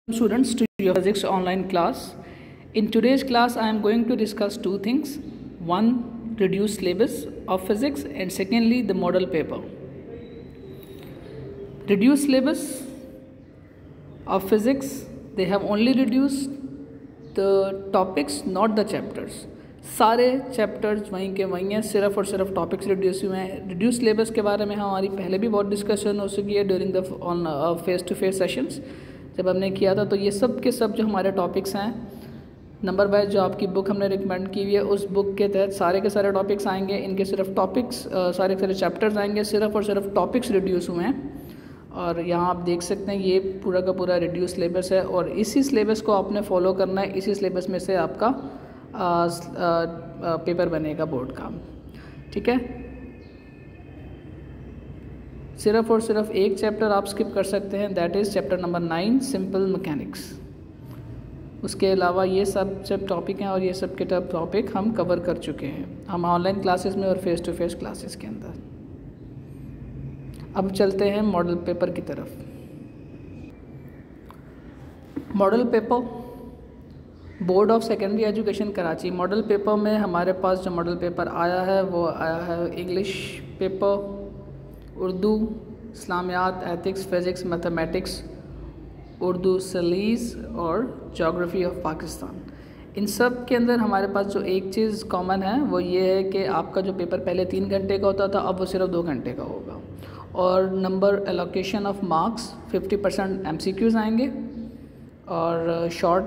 Students to your physics online class. In today's class I am going to discuss two things. One, reduced syllabus of physics, and secondly the model paper. Reduced syllabus of physics, they have only reduced the topics, not the chapters. सारे chapters वहीं के वहीं हैं, सिर्फ और सिर्फ topics reduce हुए हैं। रिड्यूस सिलेबस के बारे में हमारी पहले भी बहुत डिस्कशन हो चुकी है during the on face to face sessions जब हमने किया था। तो ये सब के सब जो हमारे टॉपिक्स हैं नंबर वाइज जो आपकी बुक हमने रिकमेंड की हुई है उस बुक के तहत सारे के सारे टॉपिक्स आएंगे। इनके सिर्फ टॉपिक्स सारे के सारे चैप्टर्स आएंगे, सिर्फ और सिर्फ टॉपिक्स रिड्यूस हुए हैं। और यहाँ आप देख सकते हैं ये पूरा का पूरा रिड्यूस सिलेबस है और इसी सिलेबस को आपने फॉलो करना है। इसी सिलेबस में से आपका पेपर बनेगा बोर्ड का, ठीक है। सिर्फ और सिर्फ एक चैप्टर आप स्किप कर सकते हैं, that is chapter number 9 simple mechanics. उसके अलावा ये सब टॉपिक हैं और ये सब के टॉपिक हम कवर कर चुके हैं हम ऑनलाइन क्लासेस में और फेस टू फेस क्लासेस के अंदर। अब चलते हैं मॉडल पेपर की तरफ। Model paper board of secondary education Karachi. Model paper में हमारे पास जो मॉडल पेपर आया है वो आया है इंग्लिश पेपर, उर्दू, इस्लामियात, एथिक्स, फिज़िक्स, मैथमेटिक्स, उर्दू सलीस और जोग्राफ़ी ऑफ पाकिस्तान। इन सब के अंदर हमारे पास जो एक चीज़ कॉमन है वो ये है कि आपका जो पेपर पहले 3 घंटे का होता था अब वो सिर्फ 2 घंटे का होगा। और number allocation of marks 50% MCQs आएंगे और शॉर्ट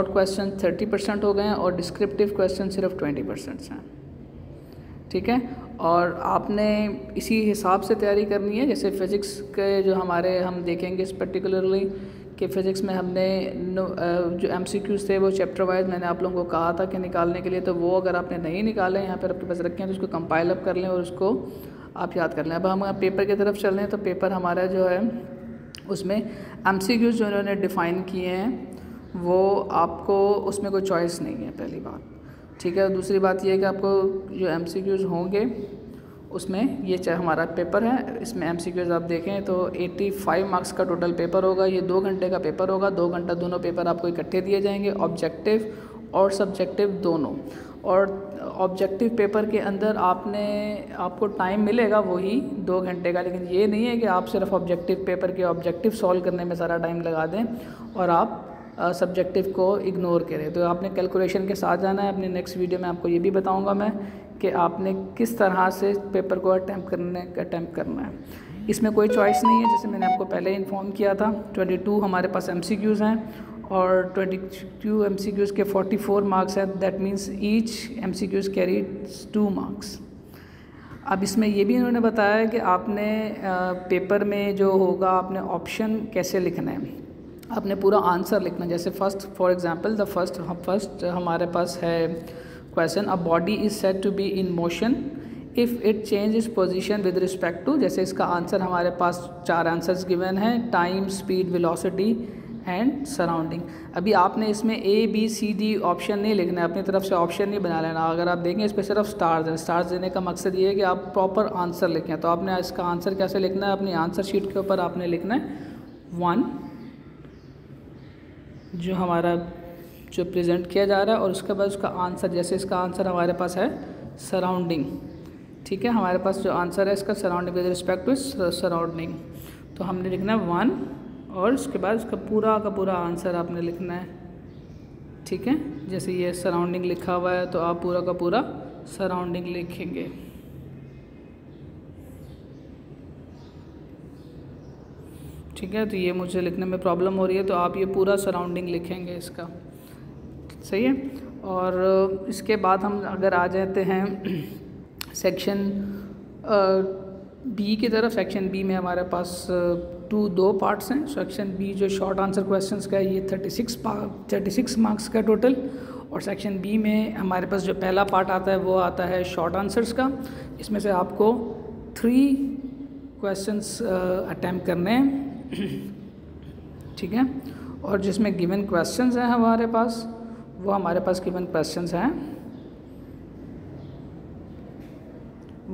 क्वेश्चन 30% हो गए हैं और डिस्क्रिप्टिव क्वेश्चन सिर्फ 20% हैं, ठीक है। और आपने इसी हिसाब से तैयारी करनी है। जैसे फ़िज़िक्स के जो हम देखेंगे इस पर्टिकुलरली कि फ़िज़िक्स में हमने जो MCQs थे वो चैप्टर वाइज मैंने आप लोगों को कहा था कि निकालने के लिए, तो वो अगर आपने नहीं निकाले यहाँ पर आपके पास रखे हैं तो उसको कंपाइल अप कर लें और उसको आप याद कर लें। अब हम पेपर की तरफ चल रहे हैं तो पेपर हमारा जो है उसमें MCQs जो इन्होंने डिफ़ाइन किए हैं वो आपको उसमें कोई चॉइस नहीं है, पहली बात, ठीक है। दूसरी बात ये है कि आपको जो MCQs होंगे उसमें ये चाहे हमारा पेपर है इसमें MCQs आप देखें तो 85 मार्क्स का टोटल पेपर होगा। ये 2 घंटे का पेपर होगा, 2 घंटा दोनों पेपर आपको इकट्ठे दिए जाएंगे, ऑब्जेक्टिव और सब्जेक्टिव दोनों। और ऑब्जेक्टिव पेपर के अंदर आपको टाइम मिलेगा वही 2 घंटे का, लेकिन ये नहीं है कि आप सिर्फ ऑब्जेक्टिव पेपर के ऑब्जेक्टिव सॉल्व करने में सारा टाइम लगा दें और आप सब्जेक्टिव को इग्नोर करें। तो आपने कैलकुलेशन के साथ जाना है। अपने नेक्स्ट वीडियो में आपको ये भी बताऊंगा मैं कि आपने किस तरह से पेपर को अटैम्प्ट करना है। इसमें कोई चॉइस नहीं है, जैसे मैंने आपको पहले इन्फॉर्म किया था। 22 हमारे पास MCQs हैं और 22 MCQs के 44 मार्क्स हैं, that means each MCQs carry 2 marks. अब इसमें ये भी इन्होंने बताया कि आपने पेपर में जो होगा आपने ऑप्शन कैसे लिखना है, आपने पूरा आंसर लिखना है। जैसे फॉर एग्जांपल द फर्स्ट हमारे पास है question, a body is said to be in motion if it change its position with respect to. जैसे इसका आंसर हमारे पास 4 आंसर्स गिवन हैं, time, speed, velocity and surrounding. अभी आपने इसमें ABCD ऑप्शन नहीं लिखना है, अपनी तरफ से ऑप्शन नहीं बना लेना। अगर आप देखें इस पर सिर्फ स्टार्स हैं। स्टार्स देने का मकसद ये है कि आप प्रॉपर आंसर लिखें। तो आपने इसका आंसर कैसे लिखना है, अपनी आंसर शीट के ऊपर आपने लिखना है 1 जो हमारा जो प्रेजेंट किया जा रहा है और उसके बाद उसका आंसर। जैसे इसका आंसर हमारे पास है सराउंडिंग, ठीक है। हमारे पास जो आंसर है इसका surrounding with respect to surrounding, तो हमने लिखना है 1 और उसके बाद उसका पूरा का पूरा आंसर आपने लिखना है, ठीक है। जैसे ये सराउंडिंग लिखा हुआ है तो आप पूरा का पूरा सराउंडिंग लिखेंगे, ठीक है। तो ये मुझे लिखने में प्रॉब्लम हो रही है तो आप ये पूरा सराउंडिंग लिखेंगे इसका, सही है। और इसके बाद हम अगर आ जाते हैं सेक्शन B की तरफ। सेक्शन B में हमारे पास 2 पार्ट्स हैं। सेक्शन B जो शॉर्ट आंसर क्वेश्चंस का है ये 36 मार्क्स का टोटल। और सेक्शन B में हमारे पास जो पहला पार्ट आता है वो आता है शॉर्ट आंसर्स का। इसमें से आपको 3 क्वेश्चंस अटैम्प्ट करने हैं, ठीक है। और जिसमें गिवन क्वेश्चंस हैं हमारे पास वो हमारे पास गिवन क्वेश्चंस हैं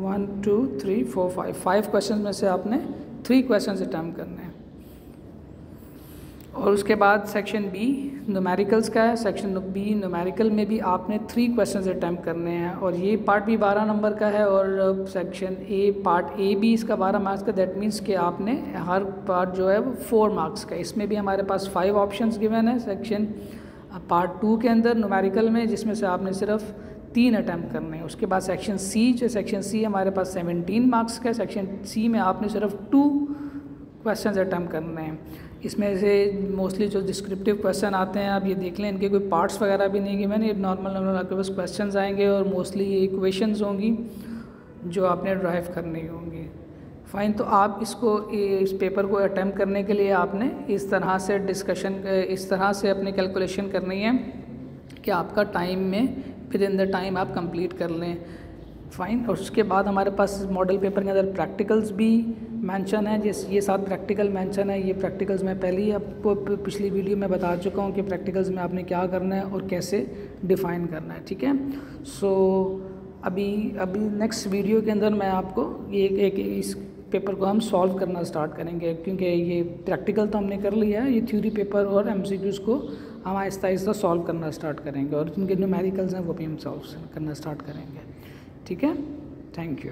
1 2 3 4 5 क्वेश्चन में से आपने 3 क्वेश्चन अटैम्प्ट करने हैं। और उसके बाद सेक्शन बी न्यूमेरिकल्स का है। सेक्शन बी न्यूमेरिकल में भी आपने 3 क्वेश्चंस अटैम्प्ट करने हैं और ये पार्ट भी 12 नंबर का है और सेक्शन ए पार्ट ए भी इसका 12 मार्क्स का। दैट मीन्स कि आपने हर पार्ट जो है वो 4 मार्क्स का। इसमें भी हमारे पास 5 ऑप्शंस गिवन है सेक्शन पार्ट 2 के अंदर न्यूमेरिकल में, जिसमें से आपने सिर्फ 3 अटैम्प्ट करने हैं। उसके बाद सेक्शन सी, जो सेक्शन सी हमारे पास 17 मार्क्स का है। सेक्शन सी में आपने सिर्फ 2 क्वेश्चंस अटैम्प्ट करने हैं। इसमें से मोस्टली जो डिस्क्रिप्टिव क्वेश्चन आते हैं आप ये देख लें, इनके कोई पार्ट्स वगैरह भी नहीं गिवन, ये नॉर्मल आपके पास क्वेश्चंस आएंगे और मोस्टली ये इक्वेशंस होंगी जो आपने ड्राइव करनी होंगी। फ़ाइन, तो आप इसको इस पेपर को अटैम्प्ट करने के लिए आपने इस तरह से इस तरह से अपनी कैलकुलेशन करनी है कि आपका टाइम में विद इन द टाइम आप कंप्लीट कर लें। फ़ाइन, और उसके बाद हमारे पास मॉडल पेपर के अंदर प्रैक्टिकल्स भी मेंशन है। जैसे ये 7 प्रैक्टिकल मेंशन है। ये प्रैक्टिकल्स मैं पहले ही आपको पिछली वीडियो में बता चुका हूँ कि प्रैक्टिकल्स में आपने क्या करना है और कैसे डिफ़ाइन करना है। ठीक है, सो अभी नेक्स्ट वीडियो के अंदर मैं आपको ये इस पेपर को हम सॉल्व करना स्टार्ट करेंगे, क्योंकि ये प्रैक्टिकल तो हमने कर लिया है। ये थ्योरी पेपर और MCQs को हम आहिस्ता आहिस्ता सॉल्व करना स्टार्ट करेंगे और जिनके न्यूमेरिकल्स हैं वो भी हम सॉल्व करना स्टार्ट करेंगे। ठीक है, थैंक यू।